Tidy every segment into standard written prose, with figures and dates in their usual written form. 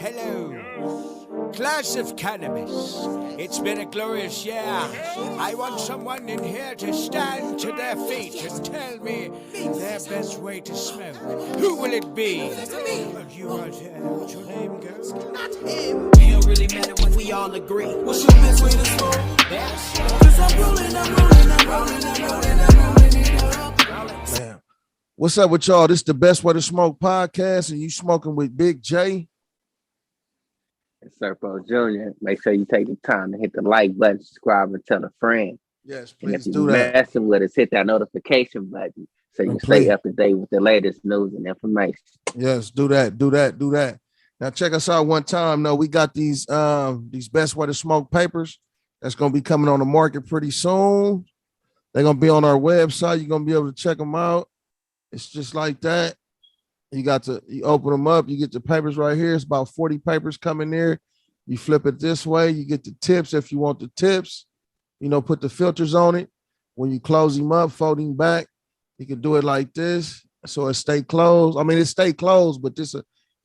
Hello, class of cannabis. It's been a glorious year. I want someone in here to stand to their feet and tell me their best way to smoke. Who will it be? You right here. What's your name, girl? Not him. It don't really matter when we all agree. What's your best way to smoke? Cause I'm rolling it up. Man. What's up with y'all? This is the Best Way to Smoke podcast, and you smoking with Big J. It's Serpo Jr. Make sure you take the time to hit the like button, subscribe, and tell a friend. Yes, And if please you're do that. messing with us, hit that notification button so you And stay please. up to date with the latest news and information. Yes, do that. Now check us out one time. No, we got these Best Way to Smoke papers that's gonna be coming on the market pretty soon. They're gonna be on our website. You're gonna be able to check them out. It's just like that. You open them up, you get the papers right here. It's about 40 papers coming there. You flip it this way, you get the tips if you want the tips. Put the filters on it. When you close them up, folding back, you can do it like this. So it stay closed. I mean, it stay closed, but this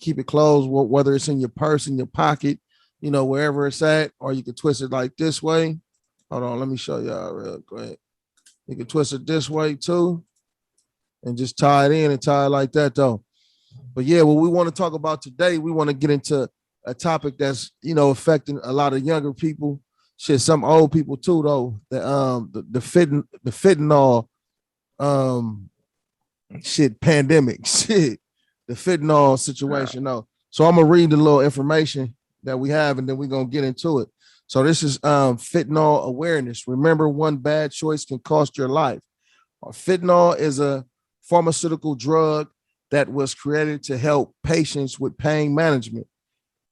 keep it closed, whether it's in your purse, in your pocket, wherever it's at, or you can twist it like this way. Hold on, let me show y'all real quick. You can twist it this way too and just tie it in and tie it like that though. But yeah, what we want to talk about today, we want to get into a topic that's, affecting a lot of younger people. Shit, some old people too, though. The fentanyl pandemic. Shit. The fentanyl situation, though. So I'm gonna read the little information that we have, and then we're gonna get into it. So this is fentanyl awareness. Remember, one bad choice can cost your life. Fentanyl is a pharmaceutical drug that was created to help patients with pain management.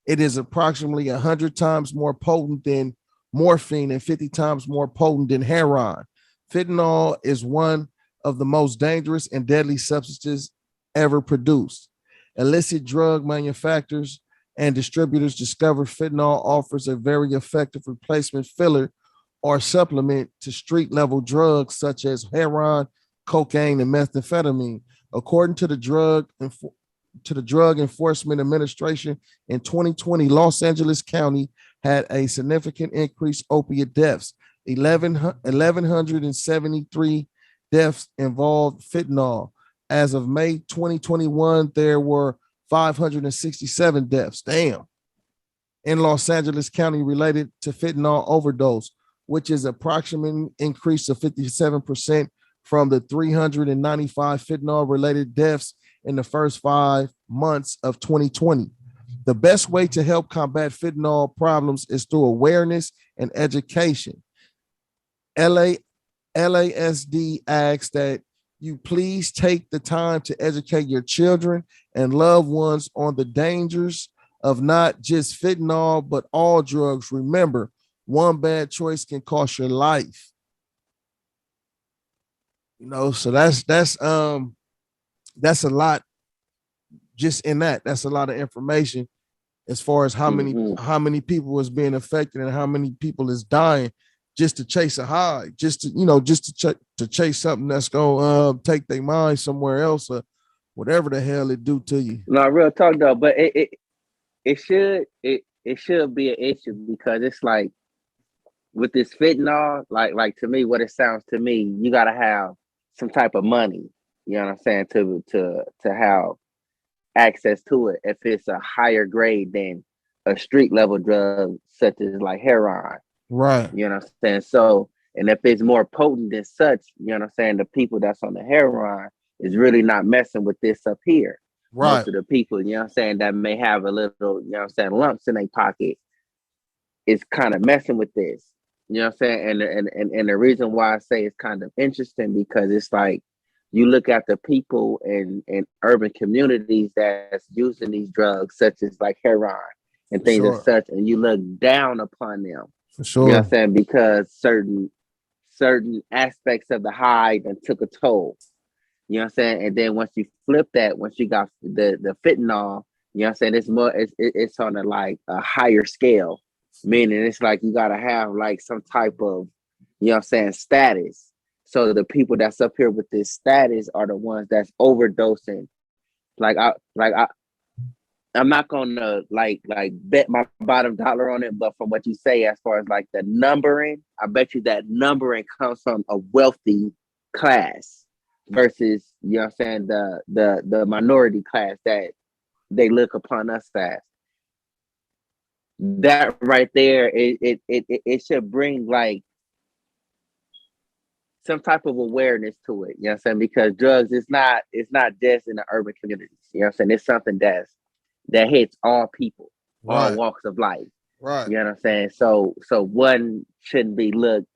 It is approximately 100 times more potent than morphine and 50 times more potent than heroin. Fentanyl is one of the most dangerous and deadly substances ever produced. Illicit drug manufacturers and distributors discovered fentanyl offers a very effective replacement filler or supplement to street-level drugs such as heroin, cocaine, and methamphetamine. According to the Drug Enforcement Administration, in 2020, Los Angeles County had a significant increase in opiate deaths. 1,173 deaths involved fentanyl. As of May 2021, there were 567 deaths. Damn. In Los Angeles County related to fentanyl overdose, which is approximately increase of 57% from the 395 fentanyl-related deaths in the first 5 months of 2020. The best way to help combat fentanyl problems is through awareness and education. LASD asks that you please take the time to educate your children and loved ones on the dangers of not just fentanyl, but all drugs. Remember, one bad choice can cost your life. So that's a lot just in that. That's a lot of information as far as how many people is being affected and how many people is dying just to chase a high, just to chase something that's gonna take their mind somewhere else or whatever the hell it do to you. No, real talk though, but it should be an issue because it's like with this fentanyl, like to me, what it sounds to me, you gotta have some type of money, you know what I'm saying, to have access to it if it's a higher grade than a street level drug such as like heroin. Right. You know what I'm saying? So, and if it's more potent than such, you know what I'm saying, the people that's on the heroin is really not messing with this up here. Right. Most of the people, you know what I'm saying, that may have a little, you know what I'm saying, lumps in their pocket is kind of messing with this. You know what I'm saying? And the reason why I say it's kind of interesting because it's like you look at the people in urban communities that's using these drugs, such as like heroin and things as such, and you look down upon them. For sure. You know what I'm saying? Because certain aspects of the high that took a toll. You know what I'm saying? And then once you flip that, once you got the fentanyl, you know what I'm saying? It's more, it's on like a higher scale. Meaning it's like you gotta have like some type of, you know what I'm saying, status. So the people that's up here with this status are the ones that's overdosing. I'm not gonna bet my bottom dollar on it, but from what you say, as far as like the numbering, I bet you that numbering comes from a wealthy class versus, you know what I'm saying, the minority class that they look upon us as. That right there, it should bring like some type of awareness to it. You know what I'm saying? Because drugs, it's not just in the urban communities. You know what I'm saying? It's something that hits all people, all Right. walks of life. Right. You know what I'm saying? So one shouldn't be looked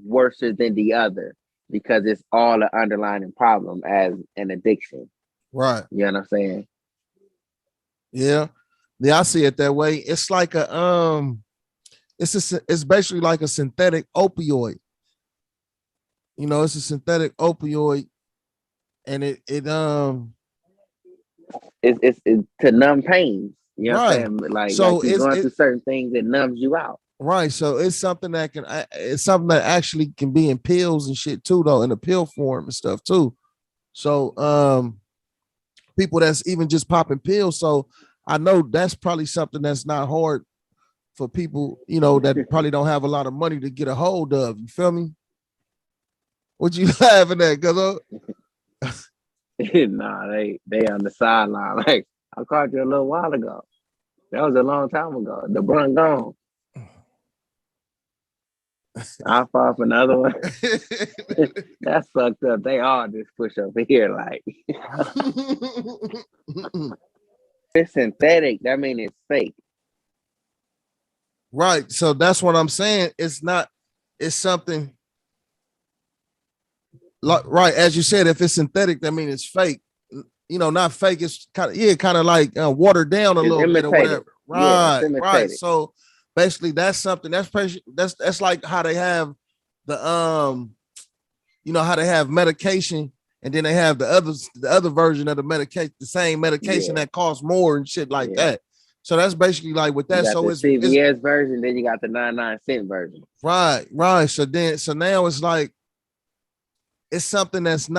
worse than the other because it's all an underlying problem as an addiction. Right. You know what I'm saying? Yeah. Yeah, I see it that way. It's like it's basically like a synthetic opioid. You know, it's a synthetic opioid, and It's to numb pains. You know what I'm right. saying? Like So you're it's going it through certain things that numbs you out. right. So it's something that it's something that actually can be in pills and shit too, though, in a pill form and stuff too. So people that's even just popping pills. So I know that's probably something that's not hard for people, you know, that probably don't have a lot of money to get a hold of. You feel me? What you laughing at? Cause Nah, they on the sideline. Like I called you a little while ago. That was a long time ago. The brun gone. I fall for another one. That's fucked up. They all just push over here like it's synthetic. That means it's fake. right. So that's what I'm saying. It's not, it's something like right, as you said, if it's synthetic, that means it's fake. You know, not fake, it's kind of like watered down a It's little bit or imitated. whatever. Yeah, it's Right, right. imitated. So basically that's something that's like how they have the you know how they have medication and then they have the other version of the medication, the same medication Yeah, that costs more and shit like yeah. that. So that's basically like with You that. got So the it's CVS version, then you got the 99-cent version. right, right. So now it's like it's something that's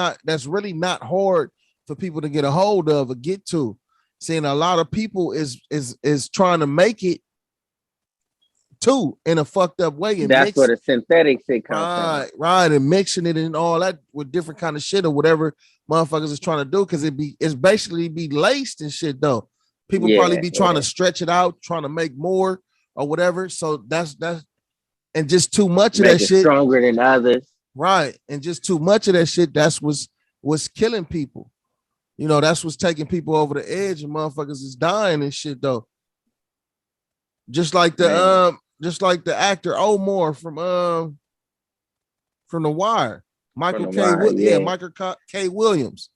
really not hard for people to get a hold of or get to. Seeing a lot of people is trying to make it too in a fucked up way and That's where mix the synthetic shit comes from. right and mixing it and all that with different kind of shit or whatever motherfuckers is trying to do because it's basically be laced and shit though. People probably Yeah, be trying yeah. to stretch it out, trying to make more or whatever. So that's and just too much of that Make it shit. stronger than others. Right. And just too much of that shit. That's what's killing people. You know, that's what's taking people over the edge and motherfuckers is dying and shit though. Man, Just like the actor Omar from The Wire. from the wire, yeah. Michael K. Williams.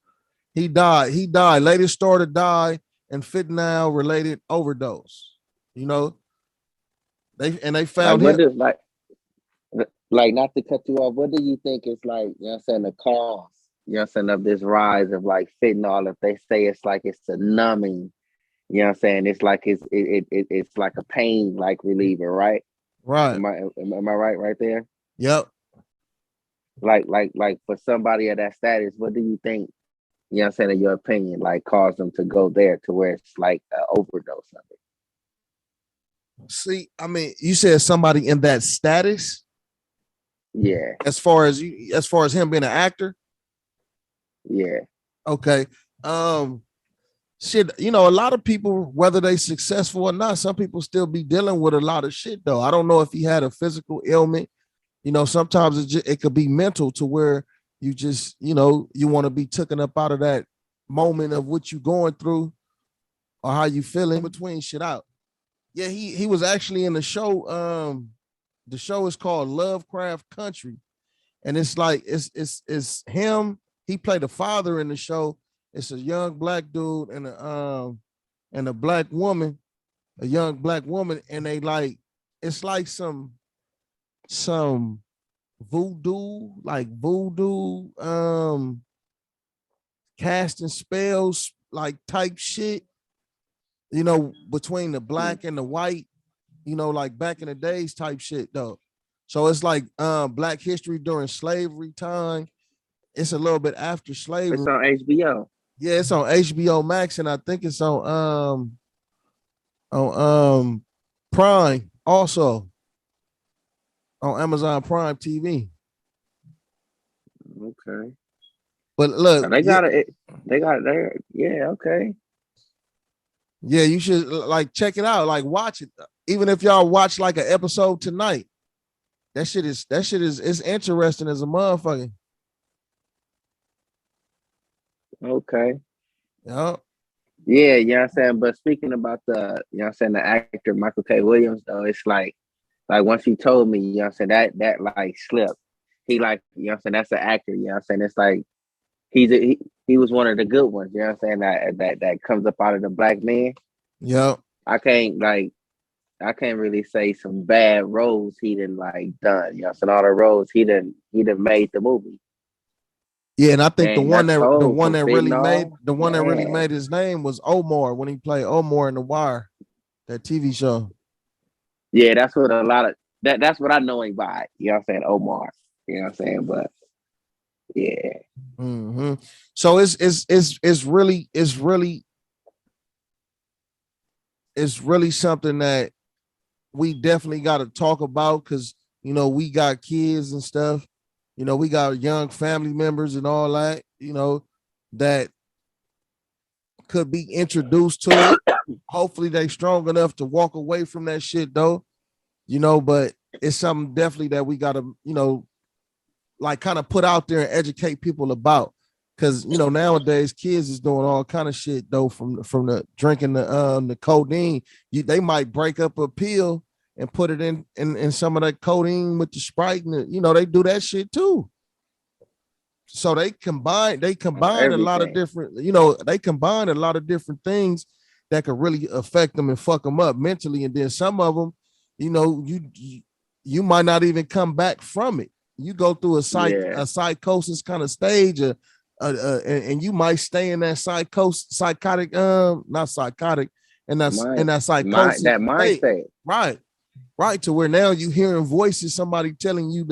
He died. He died. Latest star to die and fentanyl related overdose. You know, they Like found what him. does like not to cut you off, what do you think is like, you know what I'm saying, the cause, you know what I'm saying, of this rise of like fentanyl? If they say it's like it's a numbing, you know what I'm saying, it's like it's like a pain like reliever, right? Right. Am I right there? Yep. Like for somebody of that status, what do you think, you know what I'm saying, in your opinion, like caused them to go there to where it's like an overdose of it? See, I mean, you said somebody in that status Yeah, as far as him being an actor. yeah. Okay. Um, shit, you know, a lot of people, whether they successful or not, some people still be dealing with a lot of shit though. I don't know if he had a physical ailment. You know, sometimes it could be mental to where you just, you know, you want to be taken up out of that moment of what you going through or how you feeling between shit out. Yeah, he was actually in the show. The show is called Lovecraft Country, and it's like it's him. He played a father in the show. It's a young black dude and a black woman, a young black woman, and they like it's like some voodoo casting spells like type shit, you know, between the black and the white, you know, like back in the days type shit though. So it's like black history during slavery time. It's a little bit after It's slavery. on HBO. Yeah, it's on HBO Max, and I think it's on on Prime, also on Amazon Prime TV. Okay. But look, They got it. They got it there. Yeah. Okay. yeah, you should like check it out, like watch it. Even if y'all watch like an episode tonight, that shit is it's interesting as a motherfucker. Okay. Yeah, Yeah, you know what I'm saying? But speaking about the, you know what I'm saying, the actor Michael K. Williams, though, it's like once you told me, you know what I'm saying, that like slipped. He like, you know what I'm saying, that's an actor, you know what I'm saying? It's like he was one of the good ones, you know what I'm saying, that comes up out of the black man. yeah, I can't like I can't really say some bad roles he didn't like done, you know what I'm saying? All the roles he done made the movie. yeah. And I think And that's cold from the one that really man. made his name was Omar when he played Omar in The Wire, that TV show. Yeah, that's what a lot of that's what I know him by. You know what I'm saying? Omar. You know what I'm saying? But yeah. Mm-hmm. So it's really something that we definitely got to talk about because we got kids and stuff. We got young family members and all that. That could be introduced to it. Hopefully, they strong enough to walk away from that shit though. But it's something definitely that we got to like kind of put out there and educate people about. Because nowadays kids is doing all kind of shit though from the drinking the codeine. They might break up a pill and put it in some of that codeine with the Sprite, and they do that shit too. So they combine a lot of Everything. different, they combine a lot of different things that could really affect them and fuck them up mentally. And then some of them, you might not even come back from it. You go through Yeah. a psychosis kind of stage, and you might stay in that psychotic, not psychotic, and that's in My that my psychosis that state, mindset. right, right, to where now you hearing voices, somebody telling you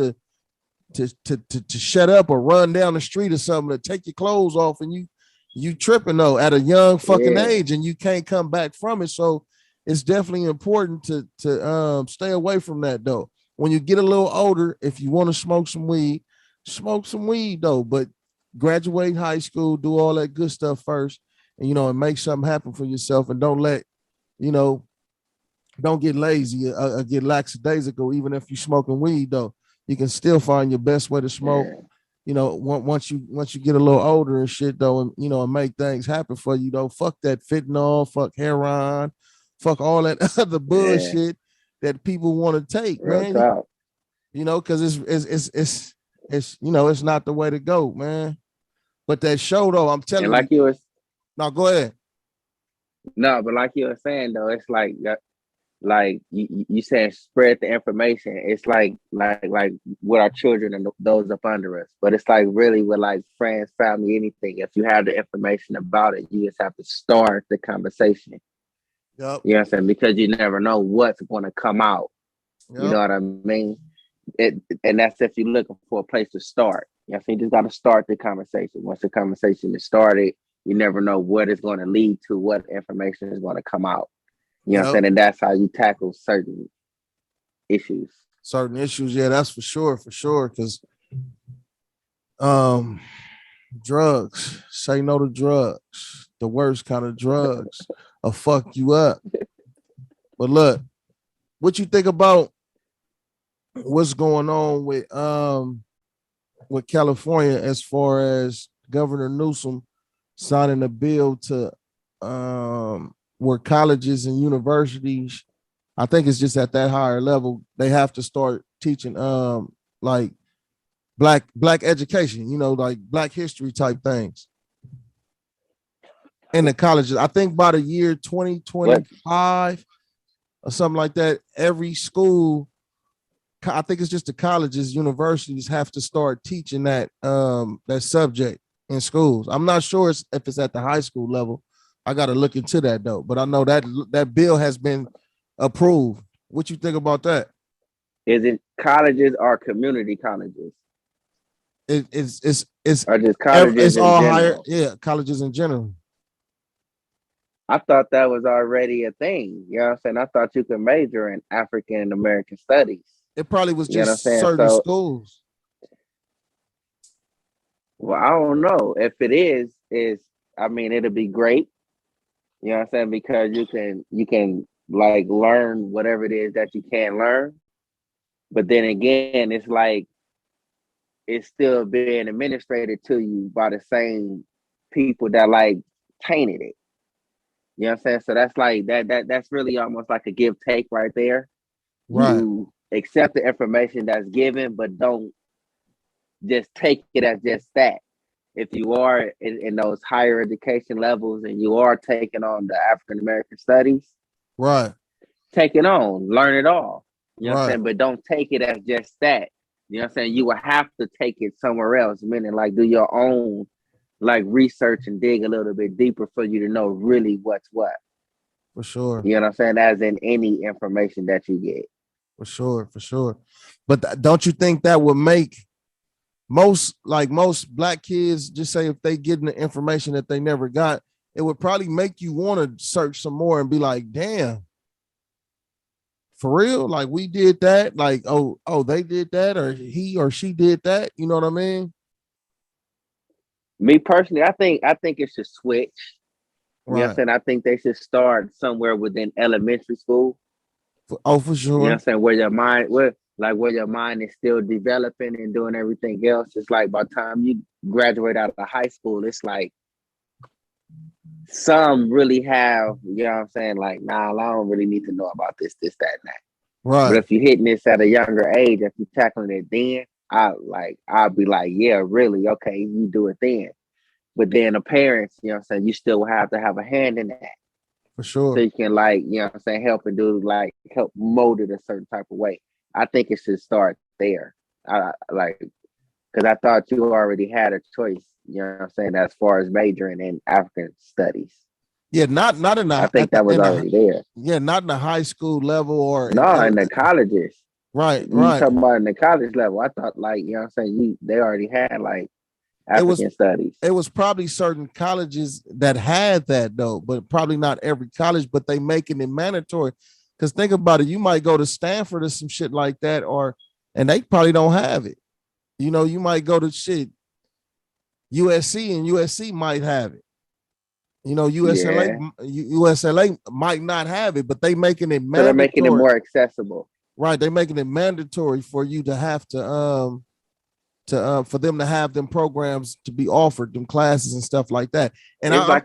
to shut up or run down the street or something, to take your clothes off, and you tripping though at a young fucking Yeah. age, and you can't come back from it. So it's definitely important to stay away from that though. When you get a little older, if you want to smoke some weed though, but graduate high school, do all that good stuff first, and make something happen for yourself, and you know, don't get lazy or get lackadaisical. Even if you smoking weed though, you can still find your best way to smoke. Yeah. Once you get a little older and shit though, and and make things happen for you though. Fuck that fentanyl, fuck heroin, fuck all that other Yeah. bullshit that people want to take, Real man. talk. Because it's not the way to go, man. But that show though, I'm And telling you. like you was Now go ahead. no, but like you were saying though, it's like you saying spread the information. It's like with our children and those up under us. But it's like really with like friends, family, anything. If you have the information about it, you just have to start the conversation. Yep. You know what I'm saying? Because you never know what's going to come out. You Yep. know what I mean? And that's if you're looking for a place to start. You know what I'm saying? You just got to start the conversation. Once the conversation is started, you never know what it's going to lead to, what information is going to come out. You know what I'm Yep. saying? And that's how you tackle certain issues. Certain issues, yeah, that's for sure, because um drugs, say no to drugs, the worst kind of drugs will fuck you up. But look, what you think about what's going on with California as far as Governor Newsom signing a bill to where colleges and universities, I think it's just at that higher level, they have to start teaching like black education, like black history type things in the colleges. I think by the year What? 2025 or something like that, every school, I think it's just the colleges, universities have to start teaching that subject in schools. I'm not sure if it's at the high school level. I got to look into that though. But I know that bill has been approved. What you think about that? Is it colleges or community colleges? It's Or just colleges it's in all higher, general? yeah, colleges in general. I thought that was already a thing. You know what I'm saying? I thought you could major in African American studies. It probably was You know what I'm just saying? certain So, schools. well, I don't know if it is. I mean, it'll be great. You know what I'm saying? Because you can like learn whatever it is that you can learn. But then again, it's like it's still being administrated to you by the same people that like tainted it. You know what I'm saying? So that's like that's really almost like a give take right there. Right. You accept the information that's given, but don't just take it as just that. If you are in those higher education levels and you are taking on the African American studies, Right. take it on, learn it all. You know what I'm Right. saying? But don't take it as just that. You know what I'm saying? You will have to take it somewhere else, meaning like do your own like research and dig a little bit deeper for you to know really what's what. For sure. You know what I'm saying? As in any information that you get. For sure. For sure. But don't you think that would make most black kids, just say if they getting the information that they never got, it would probably make you want to search some more and be like, damn, for real? Like we did that, like, oh, they did that, or he or she did that. You know what I mean? Me personally, I think it should switch. You know what I'm Right. saying? I think they should start somewhere within elementary school. For You know what sure. I'm saying? Where your mind is still developing and doing everything else. It's like by the time you graduate out of high school, it's like some really have, you know what I'm saying? Like, nah, I don't really need to know about this, that, and that. But Right. if you're hitting this at a younger age, if you're tackling it then, I'll be like, yeah, really, okay, you do it then. But then the parents, you know what I'm saying, you still have to have a hand in that. For So sure. you can like, you know what I'm saying, help and do like help mold it a certain type of way. I think it should start there. I like because I thought you already had a choice, you know what I'm saying, as far as majoring in African studies. Yeah, not in I the think that was already there. yeah, not in the high school level or in No, in the colleges. right, You right. talking about in the college level. I thought like, you know what I'm saying, they already had like It was African studies. it was probably certain colleges that had that though, but probably not every college, but they making it mandatory. Because think about it, you might go to Stanford or some shit like that, and they probably don't have it. You know, you might go to shit USC and USC might have it. You know, Yeah. USLA might not have it, but they making it So they're making it mandatory. more accessible. Right, they making it mandatory for you to have to for them to have them programs to be offered, them classes and stuff like that. And It's like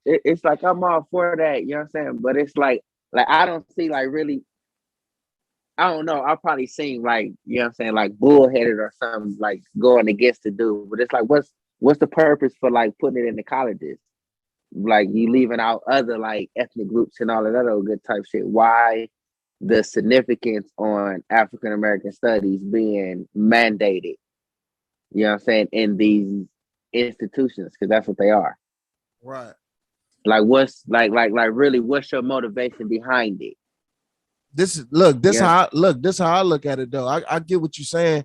it's like I'm all for that, you know what I'm saying? But it's like I don't see like really I don't know. I'll probably seem like, you know what I'm saying, like bullheaded or something, like going against the dude. But it's like what's the purpose for like putting it in the colleges? Like you leaving out other like ethnic groups and all of that old good type shit. Why the significance on African American studies being mandated, you know what I'm saying, in these institutions, because that's what they are. right. Like what's like really what's your motivation behind it? Yeah. This how I look at it though. I get what you're saying,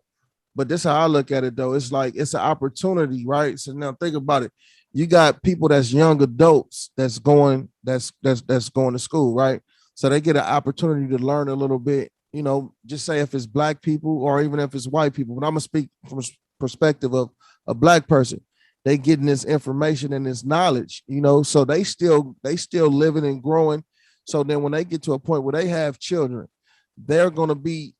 but this how I look at it though. It's like it's an opportunity, right? So now think about it. You got people that's young adults that's going to school, right? So they get an opportunity to learn a little bit, you know, just say if it's black people or even if it's white people. But I'm gonna speak from perspective of a black person. They getting this information and this knowledge, you know, so they still living and growing. So then when they get to a point where they have children, they're gonna be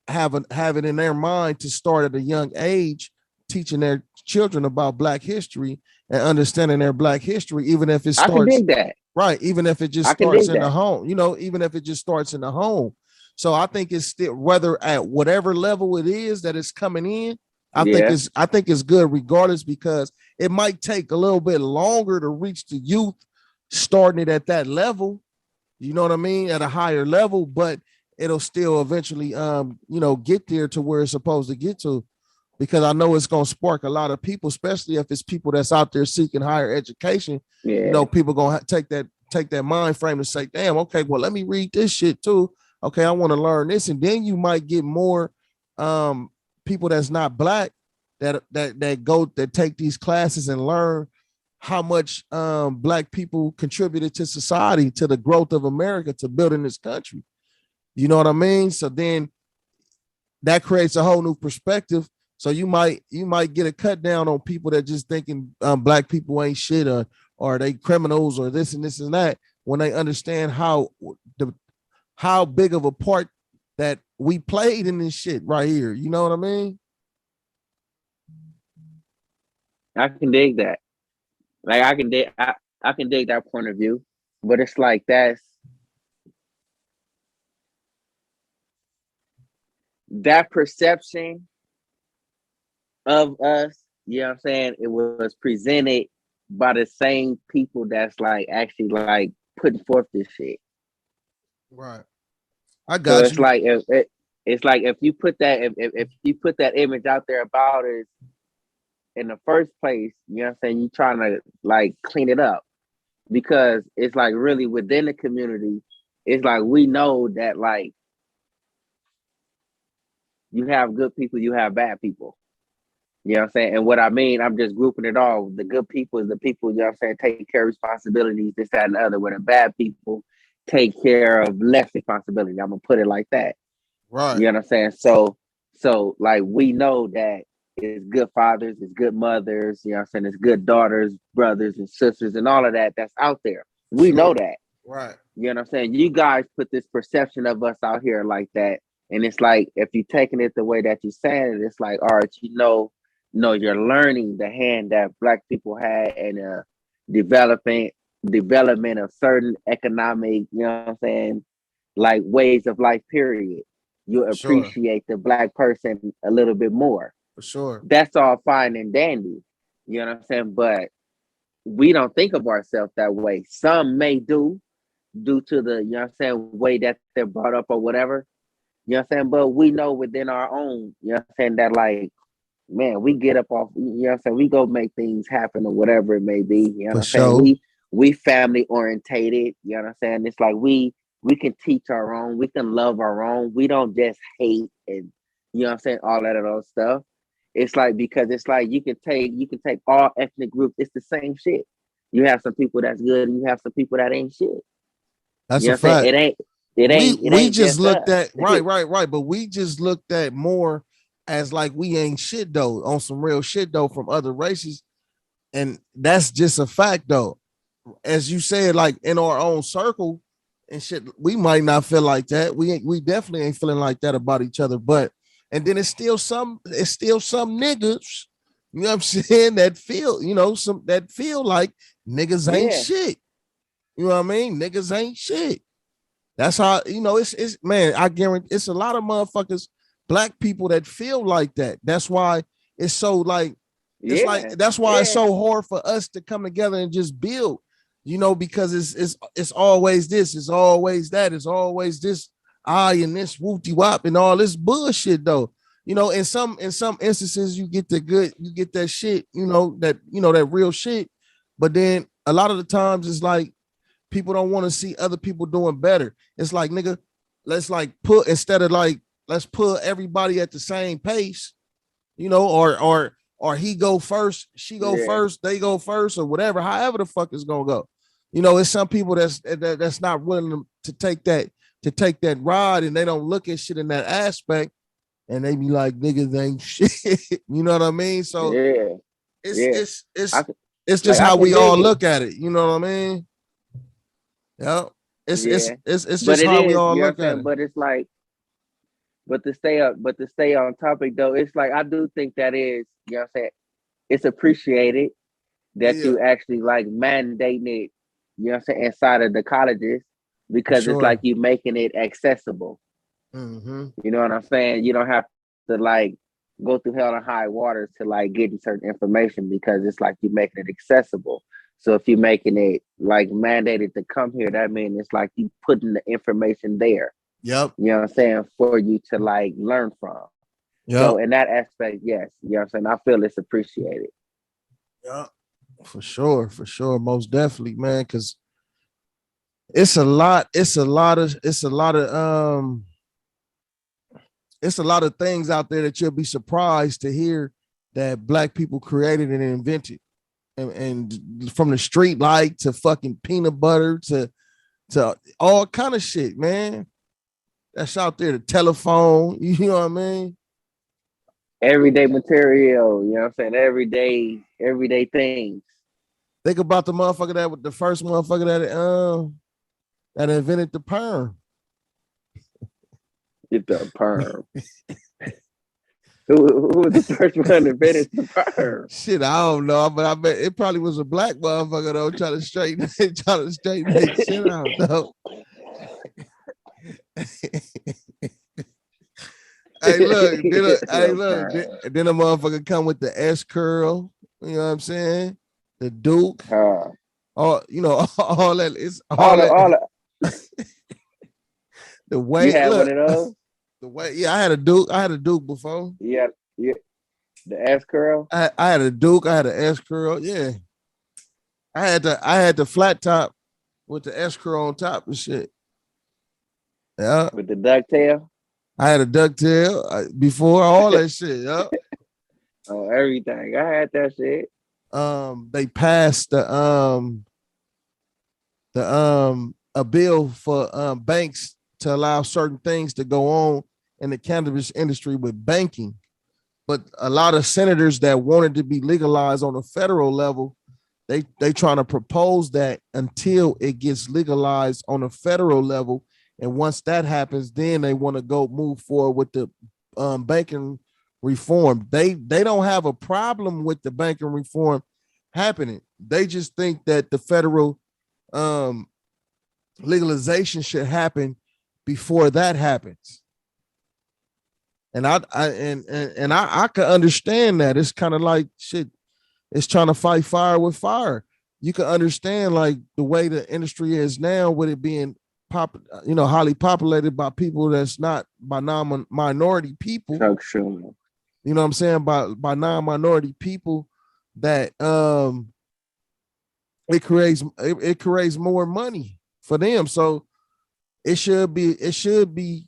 have it in their mind to start at a young age teaching their children about black history and understanding their black history, even if it I can starts dig that. right, even if it just I can starts dig in the that. home, you know, even if it just starts in the home. So I think it's still whether at whatever level it is that it's coming in, Yeah. I think it's good regardless because it might take a little bit longer to reach the youth starting it at that level, you know what I mean, at a higher level, but it'll still eventually you know, get there to where it's supposed to get to, because I know it's going to spark a lot of people, especially if it's people that's out there seeking higher education. You Yeah. know, people going to take that mind frame and say, damn, okay, well, let me read this shit too. Okay, I want to learn this. And then you might get more people that's not black that take these classes and learn how much black people contributed to society, to the growth of America, to building this country. You know what I mean? So then that creates a whole new perspective. So you might get a cut down on people that just thinking black people ain't shit, or they criminals, or this and this and that, when they understand how big of a part that we played in this shit right here. You know what I mean? I can dig that. Like I can dig that point of view, but it's like that perception of us, you know what I'm saying? It was presented by the same people that's like actually like putting forth this shit. Right. I So got it's you. like if you put that if you put that image out there about us in the first place, you know what I'm saying, you trying to like clean it up, because it's like really within the community, it's like we know that like you have good people, you have bad people. You know what I'm saying? And what I mean, I'm just grouping it all. The good people is the people, you know what I'm saying, take care of responsibilities, this, that, and the other, where the bad people take care of less responsibility. I'm gonna put it like that. Right. You know what I'm saying? So like we know that it's good fathers, it's good mothers, you know what I'm saying, it's good daughters, brothers, and sisters, and all of that that's out there. We know Sure. that. Right. You know what I'm saying? You guys put this perception of us out here like that. And it's like if you're taking it the way that you're saying it, it's like, all right, no, you're learning the hand that black people had in developing development of certain economic, you know what I'm saying, like ways of life, period. You For sure. appreciate the black person a little bit more. For sure. That's all fine and dandy. You know what I'm saying? But we don't think of ourselves that way. Some may do due to the, you know what I'm saying, way that they're brought up or whatever. You know what I'm saying? But we know within our own, you know what I'm saying, that like, man, we get up off, you know what I'm saying, we go make things happen or whatever it may be. You know what For I'm saying? sure. We family orientated, you know what I'm saying? It's like we can teach our own, we can love our own. We don't just hate and, you know what I'm saying, all that other stuff. It's like, because it's like you can take all ethnic groups, it's the same shit. You have some people that's good and you have some people that ain't shit. That's You know a what I'm saying? fact. It We ain't just just looked us. at right, but we just looked at more as like we ain't shit though, on some real shit though, from other races, and that's just a fact though. As you said, like in our own circle and shit, we might not feel like that. We definitely ain't feeling like that about each other. But and then it's still some niggas, you know what I'm saying, that feel, some that feel like niggas ain't Yeah. shit. You know what I mean? Niggas ain't shit. That's how, it's man, I guarantee it's a lot of motherfuckers, black people, that feel like that. That's why it's so like, Yeah. that's why it's Yeah. so hard for us to come together and just build, because it's always this, it's always that, it's always this I and this whoopty wop and all this bullshit though. In some instances you get that shit, that real shit. But then a lot of the times it's like people don't want to see other people doing better. It's like, nigga, let's like put, instead of like, let's put everybody at the same pace, or he go first, she go Yeah. first, they go first, or whatever, however the fuck it's gonna go. It's some people that's not willing to take that ride, and they don't look at shit in that aspect, and they be like, niggas ain't shit. You know what I mean? So Yeah. it's Yeah. it's I it's can, it's just like I how can we all dig it. look at it. You know what I mean? Yeah. It's it's Yeah. it's it's But just it how we is, all you know what I'm look at saying? it. But it's like, but to stay on topic though, it's like I do think that is, you know what I'm saying, it's appreciated that Yeah, you actually like mandating it, you know what I'm saying, inside of the colleges, for because it's like sure. you making it accessible. Mm-hmm. You know what I'm saying? You don't have to like go through hell and high waters to like getting certain information, because it's like you're making it accessible. So if you're making it like mandated to come here, that means it's like you putting the information there. Yep. You know what I'm saying? For you to like learn from. So Yep. in that aspect, yes, you know what I'm saying? I feel it's appreciated. Yep. For sure. For sure. Most definitely, man. Cause it's a lot of things out there that you'll be surprised to hear that black people created and invented. and from the street light to fucking peanut butter to all kind of shit, man. That's out there. The telephone, you know what I mean? Everyday material, you know what I'm saying? Everyday things. Think about the motherfucker that was the first motherfucker that invented the perm. Get the perm. Who was the first one that invented the perm? Shit, I don't know, but I bet it probably was a black motherfucker though, trying to straighten that shit out though. Hey, look, then a motherfucker come with the S curl. You know what I'm saying? The Duke. All all that. It's all that. The way you had one of those. The way, yeah, I had a Duke before. Yeah, the S curl. I had a Duke. I had an S curl. Yeah, I had the flat top with the S curl on top and shit. Yeah, with the ducktail. I had a ducktail before all that shit. Yeah. Oh, everything. I had that shit. They passed a bill for banks to allow certain things to go on in the cannabis industry with banking. But a lot of senators that wanted to be legalized on a federal level, they trying to propose that until it gets legalized on a federal level. And once that happens, then they want to go move forward with the banking reform. They don't have a problem with the banking reform happening. They just think that the federal legalization should happen before that happens. And I can understand that. It's kind of like shit. It's trying to fight fire with fire. You can understand like the way the industry is now, with it being highly populated by people that's not by non-minority people. You know what I'm saying? By non-minority people, that it creates more money for them. So it should be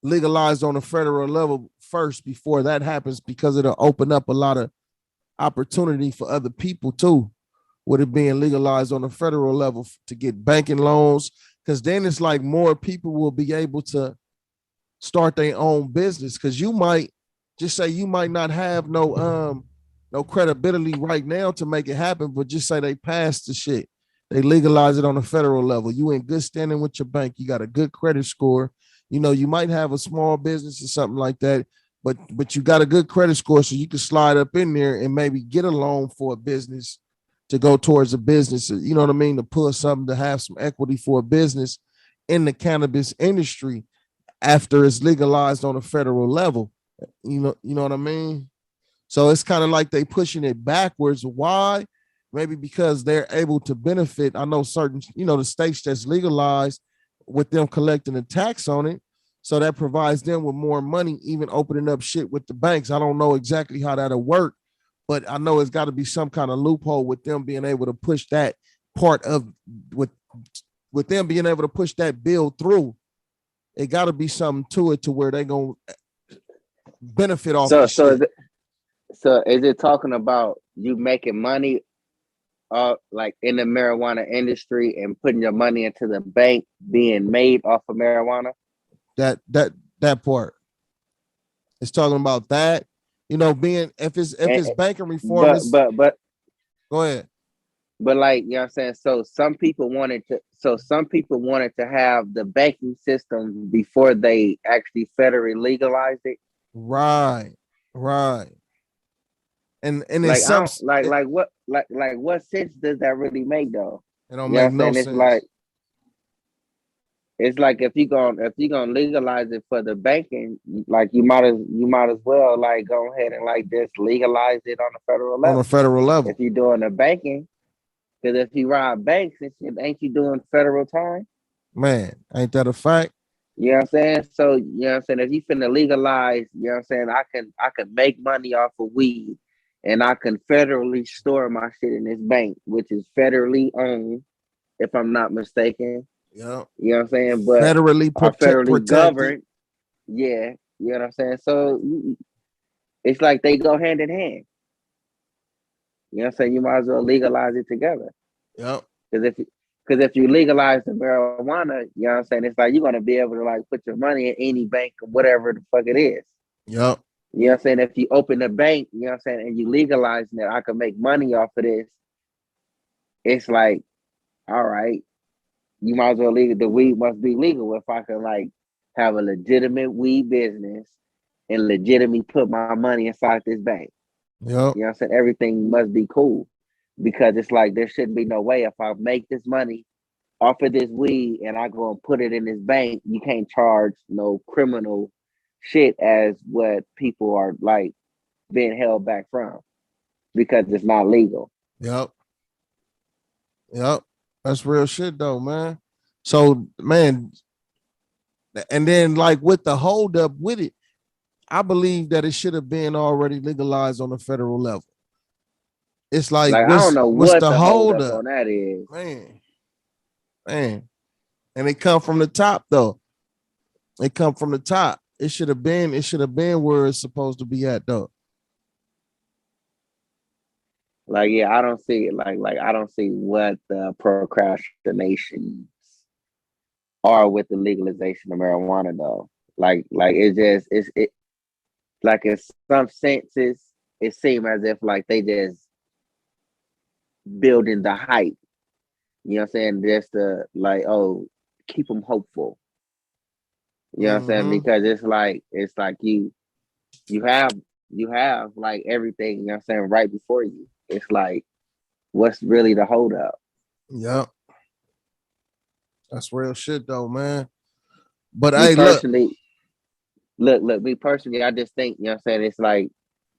legalized on a federal level first before that happens, because it'll open up a lot of opportunity for other people too, with it being legalized on a federal level to get banking loans. Because then it's like more people will be able to start their own business. Because you might not have no credibility right now to make it happen, but just say they passed the shit, they legalize it on a federal level. You in good standing with your bank, you got a good credit score. You might have a small business or something like that, but you got a good credit score, so you can slide up in there and maybe get a loan for a business to go towards a business. You know what I mean? To pull something, to have some equity for a business in the cannabis industry after it's legalized on a federal level. You know what I mean? So it's kind of like they pushing it backwards. Why? Maybe because they're able to benefit. I know certain, the states that's legalized, with them collecting a tax on it. So that provides them with more money, even opening up shit with the banks. I don't know exactly how that'll work, but I know it's got to be some kind of loophole with them being able to push that part of, with them being able to push that bill through. It got to be something to it to where they going to benefit off the shit. So is it talking about you making money like in the marijuana industry and putting your money into the bank being made off of marijuana? That part. It's talking about that, being if it's banking reform. But go ahead. But like, you know what I'm saying? So some people wanted to have the banking system before they actually federally legalized it. Right. And like it's what sense does that really make though? It don't make no sense. It's like if you're gonna legalize it for the banking, like you might as well like go ahead and like just legalize it on a federal level. On a federal level. If you're doing the banking, because if you rob banks and shit, ain't you doing federal time? Man, ain't that a fact? You know what I'm saying? So, you know what I'm saying? If you finna legalize, you know what I'm saying, I can make money off of weed, and I can federally store my shit in this bank, which is federally owned, if I'm not mistaken. Yeah. You know what I'm saying? But federally protected. Governed. Yeah. You know what I'm saying? So it's like they go hand in hand. You know what I'm saying? You might as well legalize it together. Yep. Because if you legalize the marijuana, you know what I'm saying, it's like you're gonna be able to like put your money in any bank or whatever the fuck it is. Yep. You know what I'm saying? If you open a bank, you know what I'm saying, and you legalize that I can make money off of this, it's like, all right, you might as well legal. The weed must be legal if I can like have a legitimate weed business and legitimately put my money inside this bank. Yep. You know what I'm saying? Everything must be cool because it's like there shouldn't be no way if I make this money off of this weed and I go and put it in this bank, you can't charge no criminal shit as what people are like being held back from because it's not legal. Yep. Yep. That's real shit though, man. So, man, and then like with the hold up with it, I believe that it should have been already legalized on the federal level. It's like, Like I don't know what's what the the hold hold up up? on that is. Man. And it come from the top though. It come from the top. It should have been where it's supposed to be at though. Like, yeah, I don't see it. Like I don't see what the procrastinations are with the legalization of marijuana though. Like it like in some senses it seems as if like they just building the hype. You know what I'm saying? Just to like, oh, keep them hopeful. You know what I'm saying? Mm-hmm. Because it's like you have you have like everything, you know what I'm saying, right before you. It's like, what's really the hold up? Yep. That's real shit though, man. But Me hey, look. personally, me personally, I just think, you know what I'm saying, it's like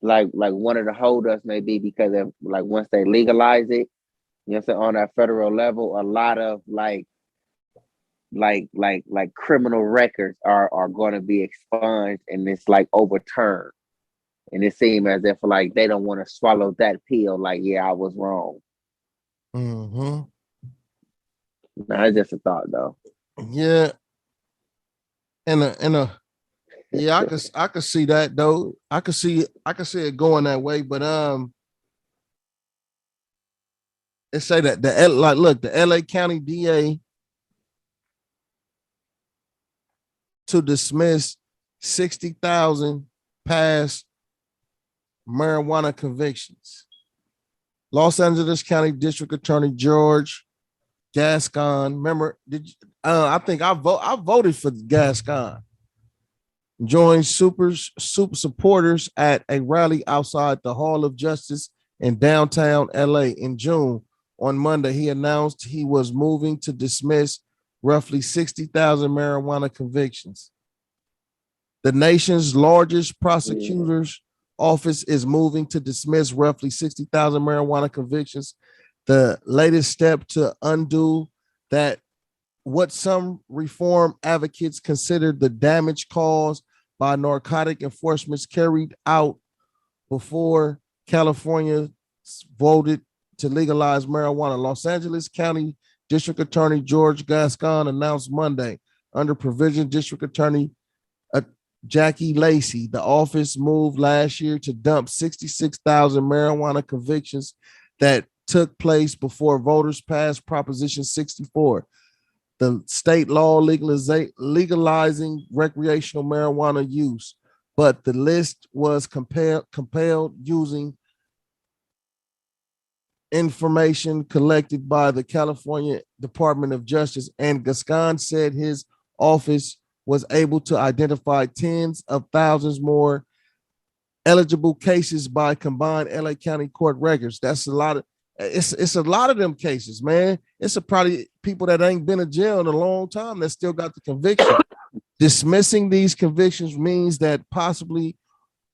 one of the holdups may be because of like once they legalize it, you know what I'm saying, on that federal level, a lot of like criminal records are going to be expunged and it's like overturned. And it seems as if like they don't want to swallow that pill. Like, yeah, I was wrong. Mm-hmm. Nah, it's just a thought though. Yeah. And yeah, I could see that though. I could see it going that way, but it say that the LA County DA to dismiss 60,000 past marijuana convictions. Los Angeles County District Attorney George Gascon. Remember, I think I voted for Gascon. Joined super supporters at a rally outside the Hall of Justice in downtown LA in June. On Monday, he announced he was moving to dismiss roughly 60,000 marijuana convictions. The nation's largest prosecutor's office is moving to dismiss roughly 60,000 marijuana convictions. The latest step to undo that what some reform advocates consider the damage caused by narcotic enforcement carried out before California voted to legalize marijuana. Los Angeles County District Attorney George Gascon announced Monday, under provision District Attorney Jackie Lacey, the office moved last year to dump 66,000 marijuana convictions that took place before voters passed Proposition 64, the state law legalizing recreational marijuana use. But the list was compiled using information collected by the California Department of Justice, and Gascon said his office was able to identify tens of thousands more eligible cases by combined LA County court records. That's a lot of it's a lot of them cases, man. It's probably people that ain't been in jail in a long time that still got the conviction. Dismissing these convictions means that possibly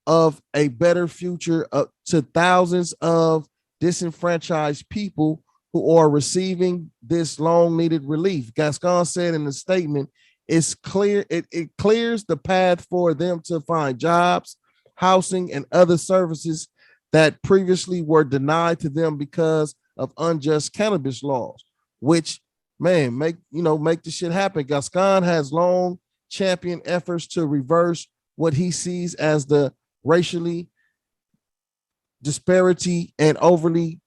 of a better future to thousands of disenfranchised people who are receiving this long needed relief. Gascon said in the statement, it's clear, it clears the path for them to find jobs, housing, and other services that previously were denied to them because of unjust cannabis laws, which, man, make the shit happen. Gascon has long championed efforts to reverse what he sees as the racially disparity and overly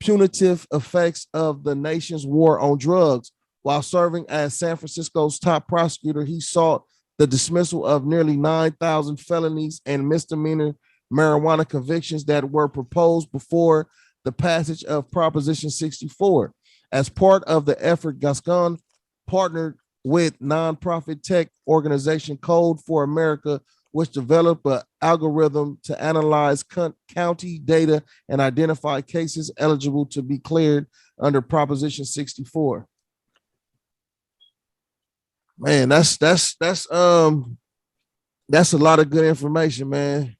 punitive effects of the nation's war on drugs. While serving as San Francisco's top prosecutor, he sought the dismissal of nearly 9,000 felonies and misdemeanor marijuana convictions that were proposed before the passage of Proposition 64. As part of the effort, Gascon partnered with nonprofit tech organization Code for America, which developed an algorithm to analyze county data and identify cases eligible to be cleared under Proposition 64. Man, that's a lot of good information, man.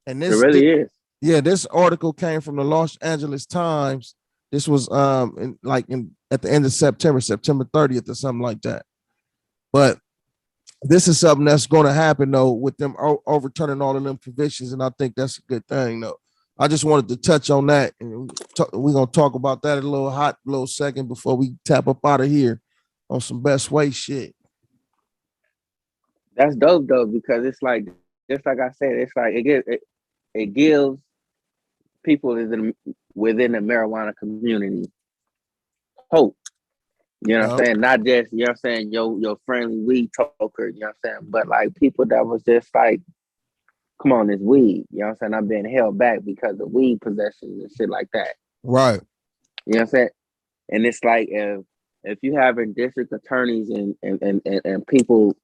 And it really is. Yeah, this article came from the Los Angeles Times. This was at the end of September 30th or something like that. But this is something that's going to happen though with them overturning all of them convictions, and I think that's a good thing though. I just wanted to touch on that, and we're gonna talk about that in a little second before we tap up out of here on some best way shit. That's dope though, because it's like, just like I said, it's like it gives people within the marijuana community hope. You know what I'm saying? Not just, you know what I'm saying, your friendly weed talker, you know what I'm saying? But like people that was just like, come on, it's weed. You know what I'm saying? I'm being held back because of weed possession and shit like that. Right. You know what I'm saying? And it's like if you having district attorneys and people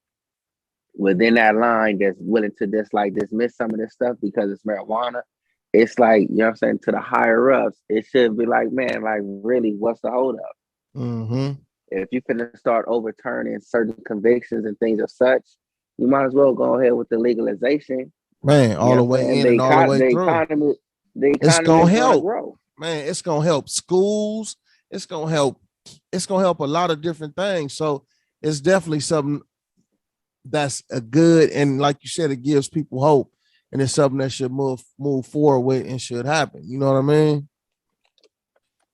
within that line that's willing to just like dismiss some of this stuff because it's marijuana, it's like, you know what I'm saying, to the higher ups, it should be like, man, like really, what's the hold up? Mm-hmm. If you finna start overturning certain convictions and things of such, you might as well go ahead with the legalization. Man, all the way in and all the way through. It's gonna help. Man, it's gonna help schools. It's gonna help a lot of different things. So it's definitely something that's a good, and like you said, it gives people hope, and it's something that should move forward with and should happen. You know what I mean?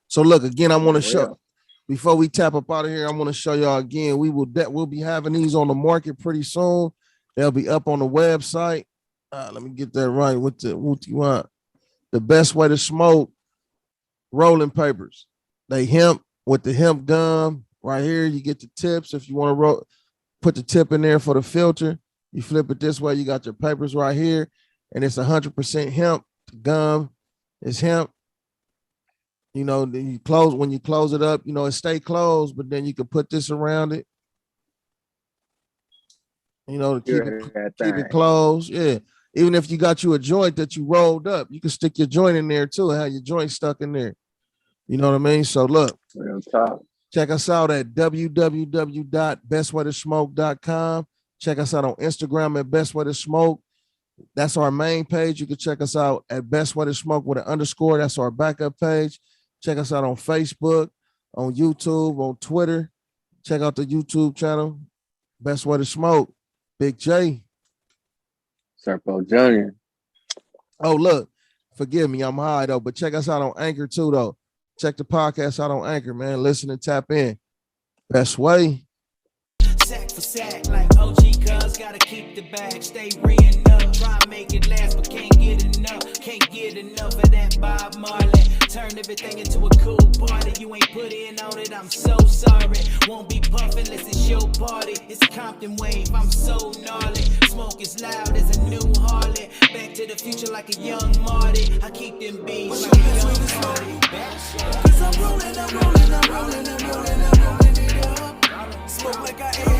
So look, again, I want to show. Before we tap up out of here, I want to show y'all again. We'll be having these on the market pretty soon. They'll be up on the website. Let me get that right. What you want? The Best Way to Smoke rolling papers. They hemp with the hemp gum right here. You get the tips if you want to put the tip in there for the filter. You flip it this way. You got your papers right here, and it's 100% hemp. The gum is hemp. You know, when you close it up, you know, it stay closed, but then you can put this around it, you know, to keep it closed. Yeah. Even if you got you a joint that you rolled up, you can stick your joint in there too and have your joint stuck in there. You know what I mean? So look, check us out at www.bestwaytosmoke.com. Check us out on Instagram at bestwaytosmoke. That's our main page. You can check us out at bestwaytosmoke with an underscore. That's our backup page. Check us out on Facebook, on YouTube, on Twitter. Check out the YouTube channel, Best Way to Smoke. Big J. Serpo Jr. Oh, look, forgive me, I'm high though, but check us out on Anchor too, though. Check the podcast out on Anchor, man. Listen and tap in. Best Way. Sack for sack, like OG cuz gotta keep the bag, stay reeing up, try and make it last, but can't get enough of that Bob Marley. Turn everything into a cool party. You ain't put in on it, I'm so sorry. Won't be puffing unless it's your party. It's a Compton wave, I'm so gnarly. Smoke is loud as a new Harley. Back to the future like a young Marty. I keep them beats like a young Marty. Cause I'm rolling it up. Smoke like I am.